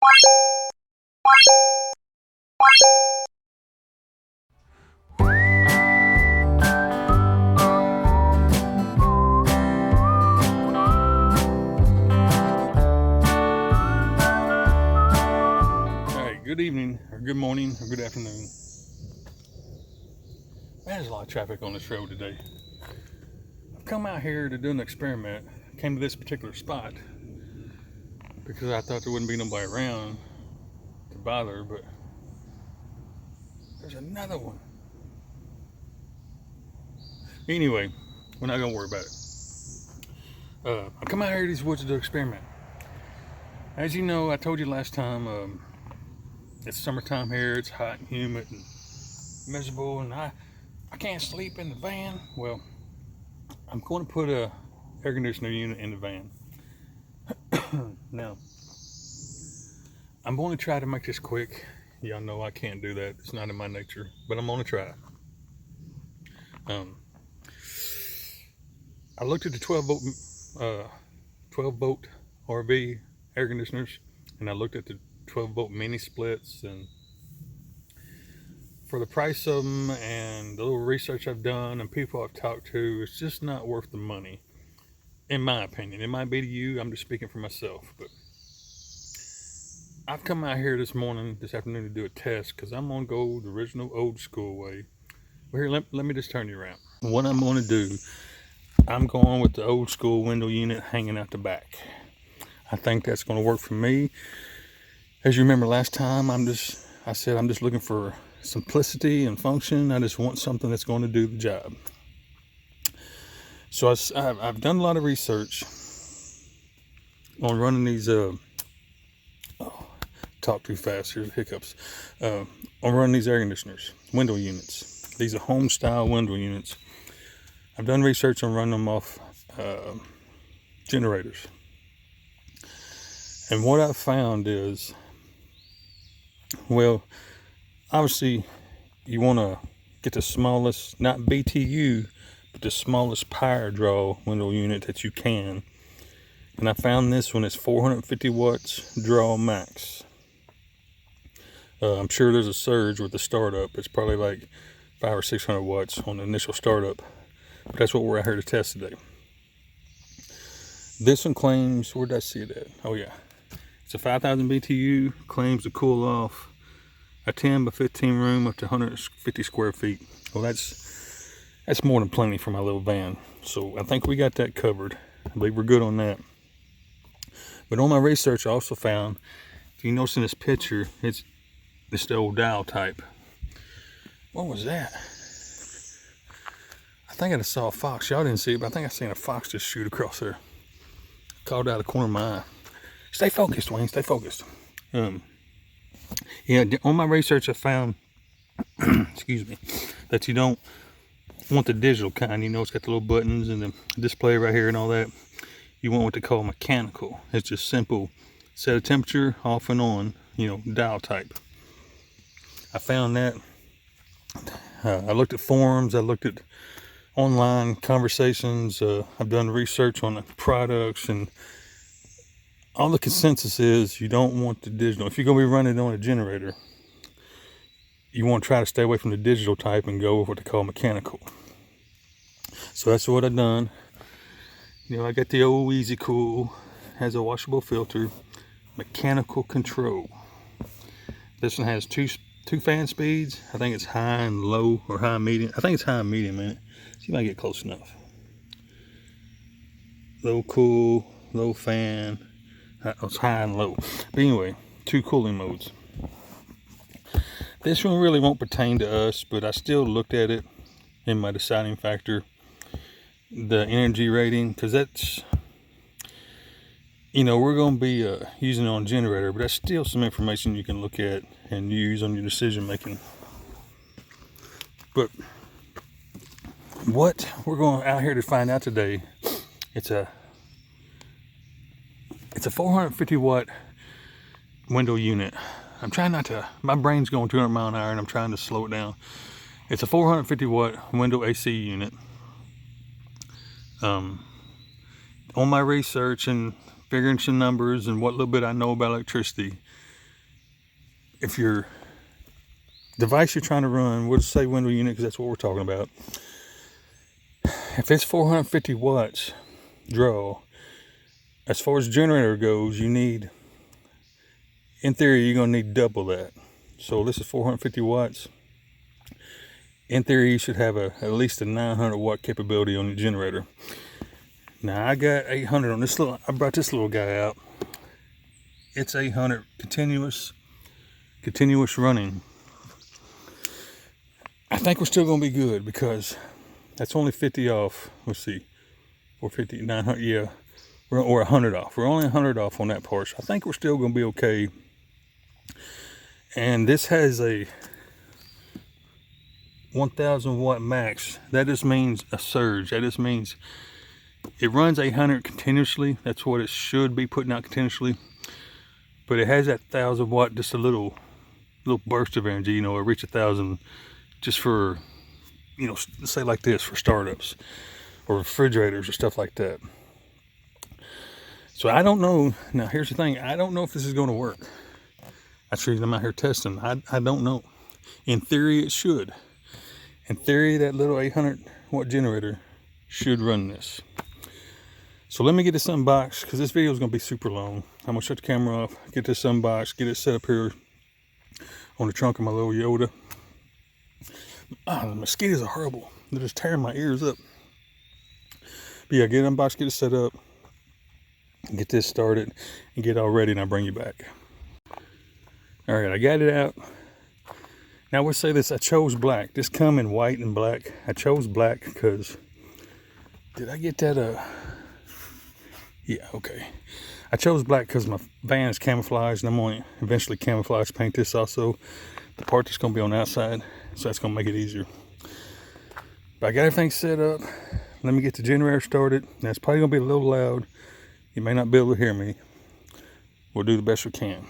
Good evening, or good morning, or good afternoon. There's a lot of traffic on this road today. I've come out here to do an experiment. Came to this particular spot because I thought there wouldn't be nobody around to bother, but there's another one. Anyway, we're not gonna worry about it. I come out here to these woods to do an experiment. As you know, I told you last time, it's summertime here. It's hot and humid and miserable, and I can't sleep in the van. Well, I'm going to put a air conditioner unit in the van. Now, I'm going to try to make this quick. Y'all know I can't do that. It's not in my nature, but I'm going to try. I looked at the 12 volt RV air conditioners, and I looked at the 12 volt mini splits, and for the price of them and the little research I've done and people I've talked to, it's just not worth the money, in my opinion. It might be to you. I'm just speaking for myself, but I've come out here this afternoon to do a test because I'm gonna go the original old school way. Well, here, let me just turn you around. What I'm going to do, I'm going with the old school window unit hanging out the back. I think that's going to work for me. As you remember last time, I said I'm just looking for simplicity and function. I just want something that's going to do the job. So I've done a lot of research on running these. Talk too fast. Here's hiccups. On running these air conditioners, window units. These are home style window units. I've done research on running them off generators, and what I've found is, well, obviously, you want to get the smallest, not BTU, but the smallest power draw window unit that you can. And I found this one is 450 watts draw max. I'm sure there's a surge with the startup. It's probably like 500 or 600 watts on the initial startup. But that's what we're out here to test today. This one claims, where did I see it at? Oh yeah, it's a 5,000 BTU. Claims to cool off a 10 by 15 room up to 150 square feet. Well, that's more than plenty for my little van. So I think we got that covered. I believe we're good on that. But on my research, I also found, if you notice in this picture, it's the old dial type. What was that? I think I saw a fox. Y'all didn't see it, but I think I seen a fox just shoot across there. Called out of the corner of my eye. Stay focused, Wayne. Stay focused. Yeah, on my research, I found, excuse me, that you don't want the digital kind. You know, it's got the little buttons and the display right here and all that. You want what they call mechanical. It's just simple. Set a temperature, off and on, dial type. I found that. I looked at forums. I looked at online conversations. I've done research on the products, and all the consensus is you don't want the digital. If you're going to be running on a generator, you want to try to stay away from the digital type and go with what they call mechanical. So that's what I've done. I got the old Easy Cool, has a washable filter, mechanical control. This one has two fan speeds. I think it's high and low, or high and medium. I think it's high and medium in it. See if I can get close enough. Low cool, low fan. It's high and low. But anyway, 2 cooling modes. This one really won't pertain to us, but I still looked at it in my deciding factor. The energy rating, because that's, we're going to be using it on a generator, but that's still some information you can look at and use on your decision making. But what we're going out here to find out today, it's a 450 watt window unit. I'm trying not to, my brain's going 200 mile an hour and I'm trying to slow it down. It's a 450 watt window AC unit. On my research and figuring some numbers and what little bit I know about electricity, if your device you're trying to run, we'll say window unit because that's what we're talking about. If it's 450 watts draw, as far as generator goes, you need, in theory, you're gonna need double that. So this is 450 watts. In theory, you should have at least a 900 watt capability on your generator. Now I got 800 on this little, I brought this little guy out. It's 800 continuous running. I think we're still gonna be good because that's only 50 off. Let's see, 450, 900, yeah. We're 100 off. We're only 100 off on that part. So I think we're still gonna be okay. And this has a 1000 watt max. That just means a surge. That just means it runs 800 continuously. That's what it should be putting out continuously. But it has that 1000 watt, just a little burst of energy. You know, it reaches 1000 just for, you know, say like this, for startups or refrigerators or stuff like that. So I don't know. Now here's the thing. I don't know if this is going to work. That's the reason I'm out here testing. I don't know. In theory, it should. In theory, that little 800 watt generator should run this. So let me get this unboxed because this video is going to be super long. I'm going to shut the camera off, get this unboxed, get it set up here on the trunk of my little Yoda. The mosquitoes are horrible. They're just tearing my ears up. But yeah, get it unboxed, get it set up, get this started, and get it all ready, and I'll bring you back. All right, I got it out. Now we'll say this, I chose black. This come in white and black. I chose black because, did I get that? Yeah, okay. I chose black because my van is camouflaged, and I'm going to eventually camouflage paint this also. The part that's going to be on the outside, so that's going to make it easier. But I got everything set up. Let me get the generator started. Now it's probably going to be a little loud. You may not be able to hear me. We'll do the best we can.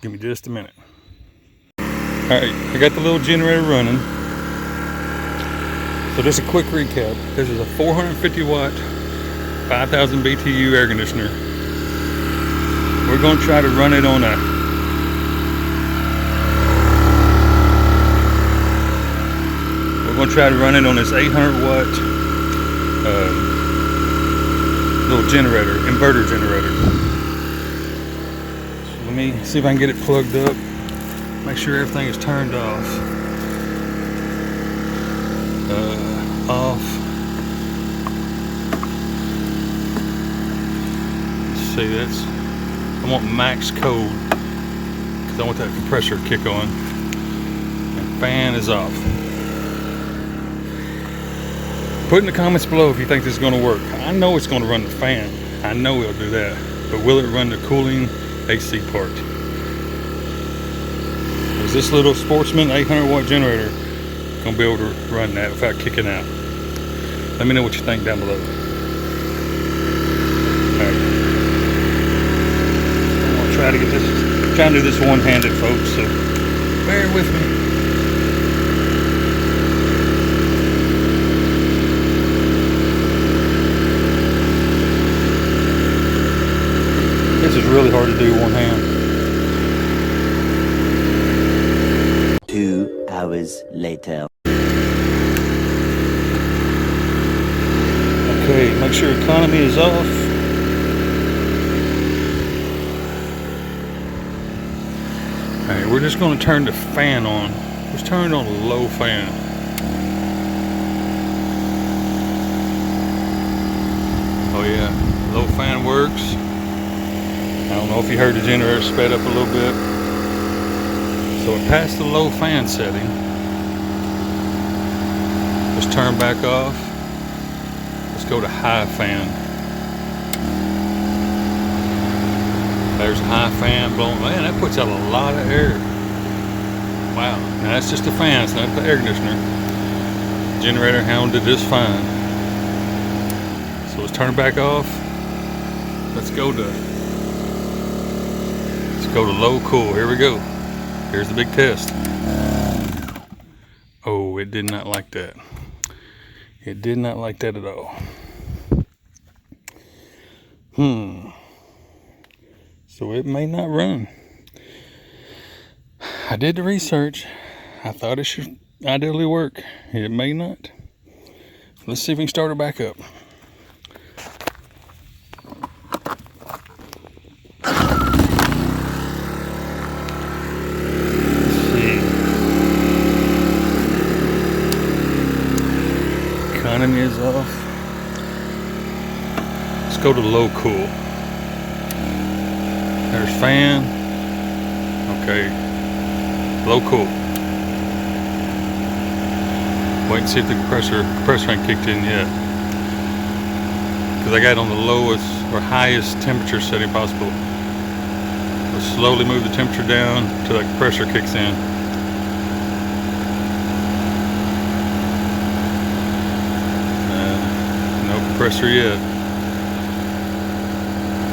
Give me just a minute. Alright, I got the little generator running. So just a quick recap. This is a 450 watt, 5000 BTU air conditioner. We're going to try to run it on a this 800 watt little generator, inverter generator. So let me see if I can get it plugged up. Make sure everything is turned off. Off. Let's see, I want max code because I want that compressor to kick on. And fan is off. Put in the comments below if you think this is going to work. I know it's going to run the fan. I know it'll do that. But will it run the cooling AC part? Is this little Sportsman 800 watt generator going to be able to run that without kicking out? Let me know what you think down below. Alright. I'm going to try to get this, trying to do this one-handed, folks, so bear with me. This is really hard to do one hand. 2 hours later. Okay, make sure economy is off. Alright, we're just going to turn the fan on. Let's turn it on a low fan. Oh yeah, low fan works. I don't know if you heard the generator sped up a little bit. So it passed the low fan setting. Let's turn back off. Let's go to high fan. There's a high fan blowing. Man, that puts out a lot of air. Wow. Now that's just the fan, it's not the air conditioner. Generator handled it just fine. So let's turn it back off. Let's go to low cool. Here we go. Here's the big test. Oh, it did not like that. It did not like that at all. So it may not run. I did the research. I thought it should ideally work. It may not. Let's see if we can start it back up. Let's see. Economy is off. Let's go to low cool. There's fan. Okay. Low cool. Wait and see if the compressor ain't kicked in yet. Because I got it on the lowest or highest temperature setting possible. We'll slowly move the temperature down until that compressor kicks in. No compressor yet.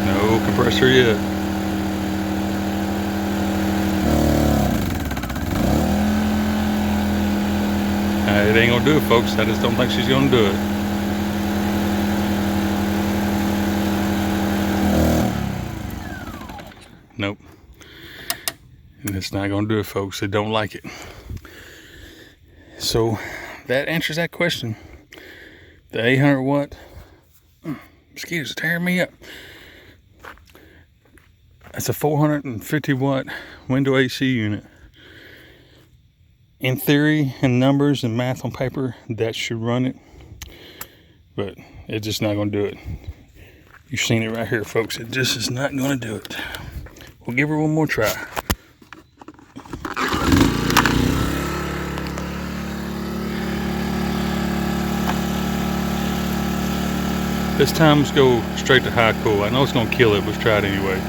No compressor yet. It ain't gonna do it, folks. I just don't think she's gonna do it. Nope. And it's not gonna do it, folks. They don't like it. So that answers that question. The 800 watt mosquitoes are tearing me up. That's a 450 watt window AC unit. In theory and numbers and math on paper, that should run it, but it's just not going to do it. You've seen it right here, folks. It just is not going to do it. We'll give her one more try. This time, let's go straight to high cool. I know it's going to kill it, but let's try it anyway.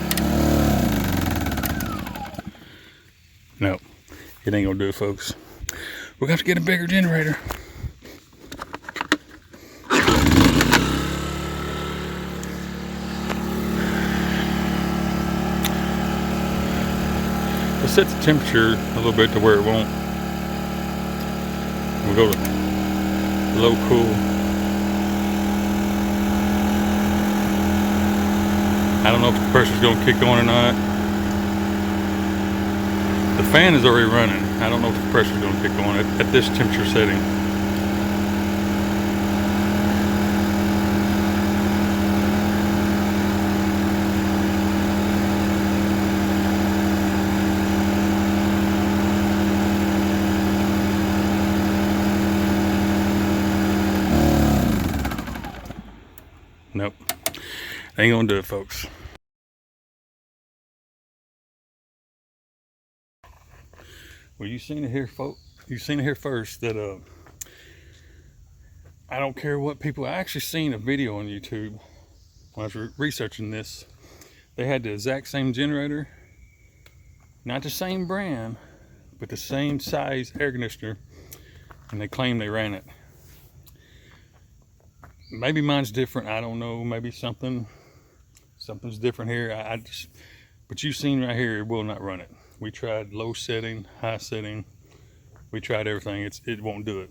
No, it ain't going to do it, folks. We're going to have to get a bigger generator. Let's set the temperature a little bit to where it won't. We'll go to low cool. I don't know if the compressor's going to kick on or not. The fan is already running. I don't know if the compressor's going to kick on at this temperature setting. Nope. Ain't gonna do it, folks. Well, you've seen it here, folks. You've seen it here first that I don't care what people. I actually seen a video on YouTube when I was researching this. They had the exact same generator, not the same brand, but the same size air conditioner, and they claim they ran it. Maybe mine's different. I don't know. Maybe something's different here. But you've seen right here, it will not run it. We tried low setting, high setting. We tried everything. It won't do it.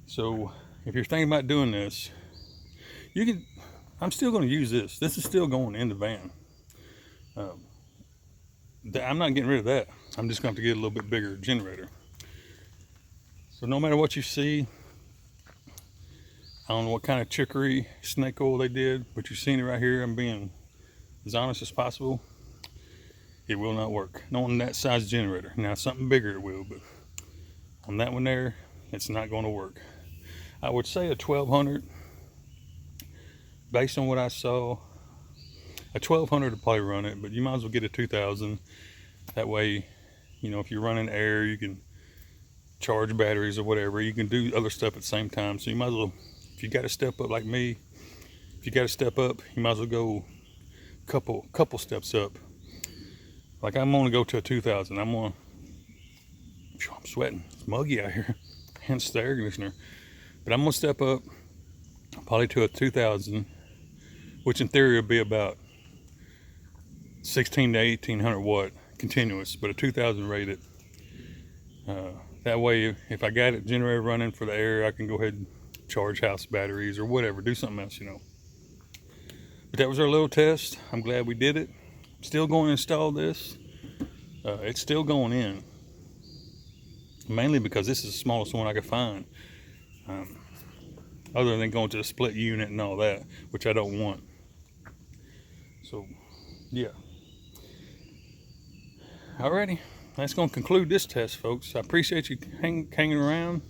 So if you're thinking about doing this, you can. I'm still going to use this. This is still going in the van. I'm not getting rid of that. I'm just going to have to get a little bit bigger generator. So no matter what you see, I don't know what kind of chicory snake oil they did, but you've seen it right here. I'm being as honest as possible. It will not work. Not on that size generator. Now something bigger it will, but on that one there, it's not going to work. I would say a 1200. Based on what I saw, a 1200 would probably run it, but you might as well get a 2000. That way, you know, if you're running air, you can charge batteries or whatever. You can do other stuff at the same time. So you might as well, if you got to step up like me, if you got to step up, you might as well go couple steps up. Like I'm gonna go to a 2000. I'm sweating. It's muggy out here, hence the air conditioner. But I'm gonna step up probably to a 2000, which in theory would be about 16 to 1800 watt continuous, but a 2000 rated. That way, if I got a generator running for the air, I can go ahead and charge house batteries or whatever, do something else, you know. But that was our little test. I'm glad we did it. Still going to install this. It's still going in, mainly because this is the smallest one I could find, other than going to a split unit and all that, which I don't want. So yeah, alrighty, that's going to conclude this test, folks. I appreciate you hanging around,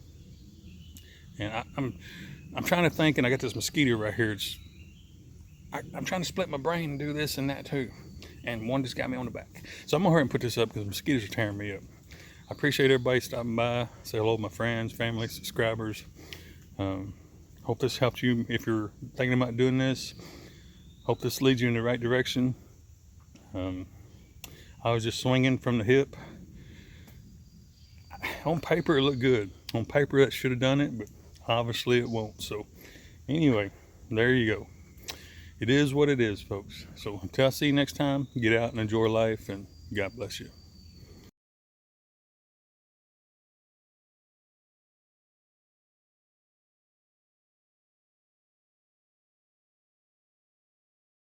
and I'm trying to think, and I got this mosquito right here. I'm trying to split my brain and do this and that too, and one just got me on the back. So I'm gonna hurry and put this up because the mosquitoes are tearing me up. I appreciate everybody stopping by. Say hello to my friends, family, subscribers. Hope this helped you if you're thinking about doing this. Hope this leads you in the right direction. I was just swinging from the hip. On paper it looked good. On paper that should have done it, but obviously it won't. So anyway, there you go. It is what it is, folks. So until I see you next time, get out and enjoy life, and God bless you.